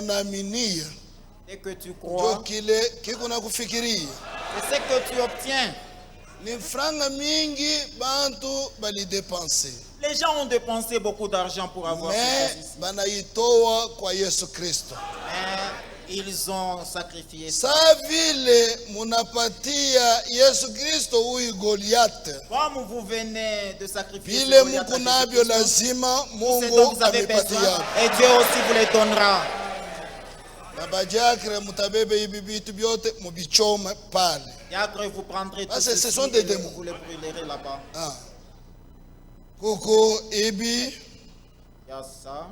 unaaminia et que tu crois, kile kiko na kufikiria. c'est ce que tu obtiens. Ni franga mingi bantu bali dépenser. Les gens ont dépensé beaucoup d'argent pour avoir Mais ces choses ici. banaitoa kwa Yesu Kristo. Mais ils ont sacrifié. Sa vile munapatia Yesu Kristo huyu Goliath. Comme vous venez de sacrifier ce Vile Goliath à Mungu nabyo Jésus-Christ, lazima tout ce dont Mungu vous avez besoin, amepatia. et Dieu aussi vous les donnera. Na bajakre mutabebe hivi vitu vyote mubichome pale. Et après vous prendrez tout Parce que ce ceci sont des et démons. vous les brûlerez là-bas. Ah. Kuku ibi, Il y a ça,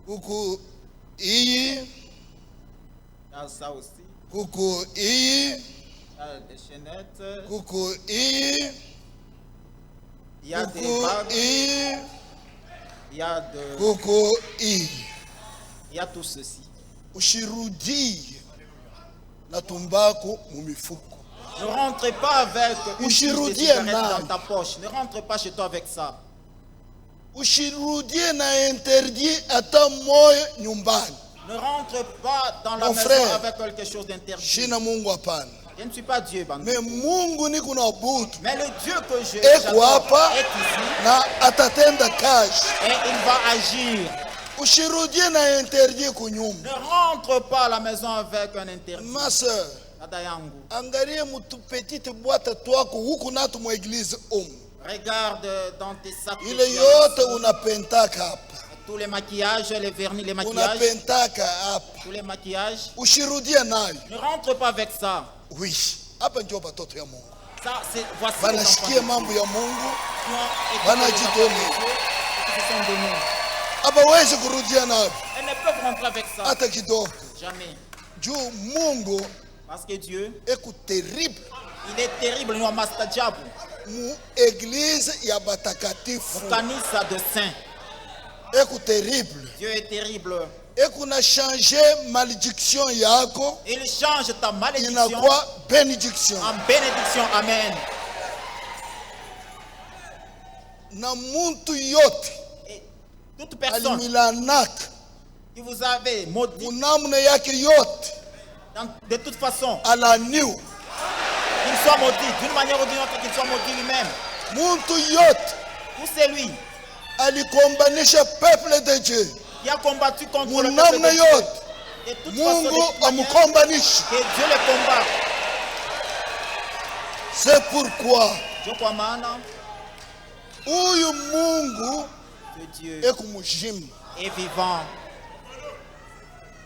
kuku iyi, il y a ça aussi. kuku iyi, Il y a des chaînettes, kuku iyi, il y a des kuku bagues, iyi, il y a de, kuku iyi. il y a tout ceci. Ushirudie na tumbaku mumifuko. Ne rentre pas avec une pile de Ushirudie cigarettes nayo. dans ta poche. Ne rentre pas chez toi avec ça. Ushirudie na interdit ata moyo nyumbani. Ne rentre pas dans la Mon maison frère, avec quelque chose d'interdit. Shina Mungu hapana. Je ne suis pas Dieu, Bantu. Me Mungu ni kuna butu. Mais le Dieu que Eko j'adore hapa est ici na atatenda kazi. et il va agir. Ushirudie na interdit kunyumba. Ne rentre pas à la maison avec un interdit. Ma sœur, Dada yangu, angalia mutu petite boîte twako huku natu mu église regarde dans tes sacs. de ile fiance, yote unapentaka hapa. tous les maquillages, les vernis, les maquillages, Unapentaka hapa. tous les maquillages. Ushirudie nayo. Ne rentre pas avec ça. Oui. Hapa ndio watoto ya Mungu. Ça, c'est voici les enfants Banashikia de mambo ya Mungu. Dieu et qui Banajitolea. sont de nous. Hawawezi kurudia nayo Elles ne peuvent rentrer avec ça. hata kidogo. Jamais. Juu Mungu Parce que Dieu, eko terrible il est terrible. Nous avons Jabu, mu église ya batakatifu. kanisa de saints. Eko terrible. Dieu est terrible. Eko na changer malédiction yako Il change ta malédiction inakuwa bénédiction. en bénédiction. Amen. Na muntu yote Et toute personne alimilanaka qui vous avez maudit, munamna yake yote de toute façon, alaniwa. qu'il soit maudit d'une manière ou d'une autre, qu'il soit maudit lui-même. Muntu yote Ou c'est lui alikombanisha peuple de Dieu qui a combattu contre le peuple munamna de Dieu. yote. De toute façon, de Mungu toute manière, amukombanisha. que Dieu le combat. C'est pourquoi Je crois maintenant huyu Mungu que Dieu eko mujimu. est vivant.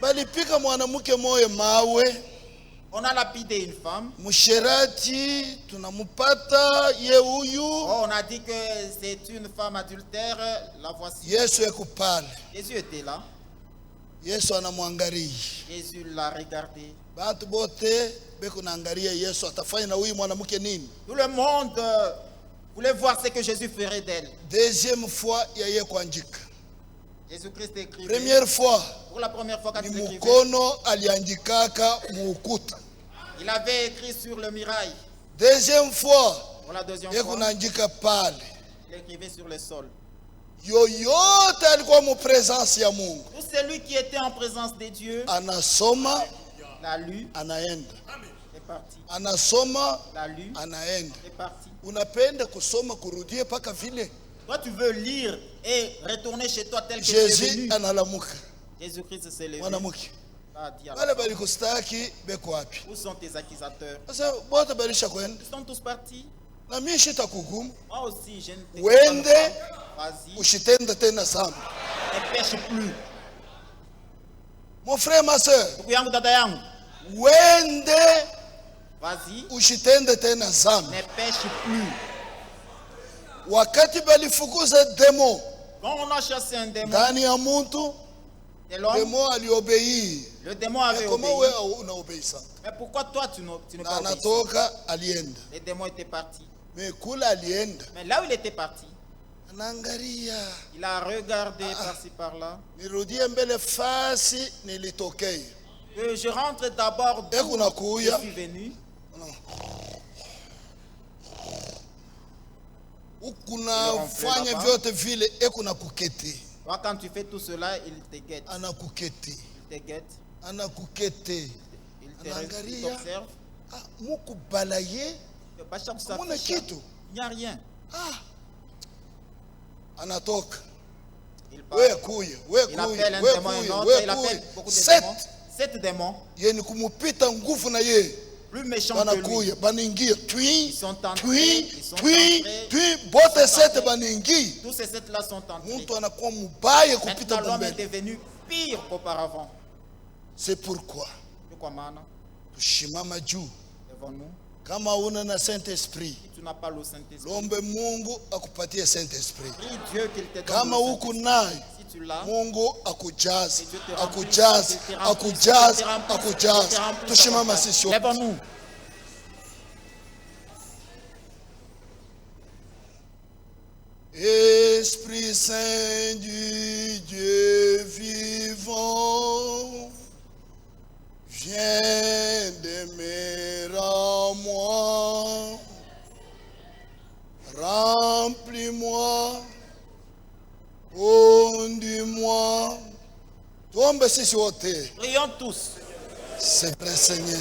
Balipika mwanamke moyo mawe On a lapidé une femme. musherati, tunamupata ye huyu. Oh, on a dit que c'est une femme adultère. La voici. Yesu eko pale. Jésus était là. Yesu anamwangalia. Jésus l'a regardé. Bantu bote beko naangalia Yesu atafanya na huyu mwanamke nini. Tout le monde voulait voir ce que Jésus ferait d'elle. Deuxième fois ya ye kuandika. Jésus-Christ écrivait. Première fois Pour la première fois quand ni il écrivait, mukono aliandikaka muukuta. il avait écrit sur le mirail. Deuxième fois Pour la deuxième ye fois, kunaandika pale. il écrivait sur le sol. Yoyote alikuwa mu presence ya Mungu Tout celui qui était en présence de Dieu anasoma l'a lu, anaenda, est parti. anasoma L'a lu, anaenda. est parti. Unapenda kusoma kurudie paka vile Toi, tu veux lire et retourner chez toi tel que tu es Jésus venu. analamuka. Jésus-Christ s'est levé. Mwanamke A dit à la wale femme, balikustaki beko wapi? où sont tes accusateurs? Sasa bote balisha kwenda Ils sont tous partis. na mimi shitakuhukumu, Moi aussi, je ne te Wende. condamne pas. Vas-y, ushitenda tena sana. ne pêche plus. Mon frère, ma soeur, Ndugu yangu, dada yangu, wende vas-y, ushitende tena sana. ne pêche plus. Wakati balifukuza demo Quand on a chassé un démon ndani ya muntu, de l'homme, demo aliobeii. le démon avait Kama obéi. wewe unaobei sana, Mais pourquoi toi, tu n'es na pas obéi? anatoka alienda, Le démon était parti. me kula alienda Mais là où il était parti, anaangalia, il a regardé par-ci par-là. nirudie mbele fasi nilitokea. Que je rentre d'abord d'où Eko nakuya. je suis venu. Ukunafanya là-bas. vyote vile eko na kuketi, Toi, quand tu fais tout cela, il te guette. anakuketi. Il te guette. anakukete Il anaangalia t'observe. muku balaye Pas chaque fois, hamuna kitu il n'y a rien. anatoka Il we part. kuye Il appelle un démon, un autre, il appelle beaucoup de démons. 7 démons, yeni kumupita nguvu na ye plus méchants que lui. banakuya banaingia twi Ils sont entrés, twi ils sont twi entrés, twi bote ils sont 7 entrés. banaingia Tous ces 7 là sont entrés. mtu anakuwa mubaya kupita Maintenant, l'homme est bombele. devenu pire qu'auparavant. C'est pourquoi Pourquoi maintenant tushimama juu devons-nous? kama una na Saint Esprit Si tu n'as pas le Saint-Esprit, lombe Mungu akupatie Saint Esprit. prie Dieu qu'il te donne Kama le huku Saint-Esprit. naye Si tu l'as, Mungu akujaze Et Dieu te remplit, akujaze Dieu te remplit, akujaze Dieu te remplit, akujaze. Dieu te remplit Tushimama davantage. sisi wote. Lèvons-nous. Esprit Saint du Dieu vivant, viens demeurer en moi, remplis-moi, conduis-moi. Tuombe sisi wote. Prions tous. C'est vrai Seigneur.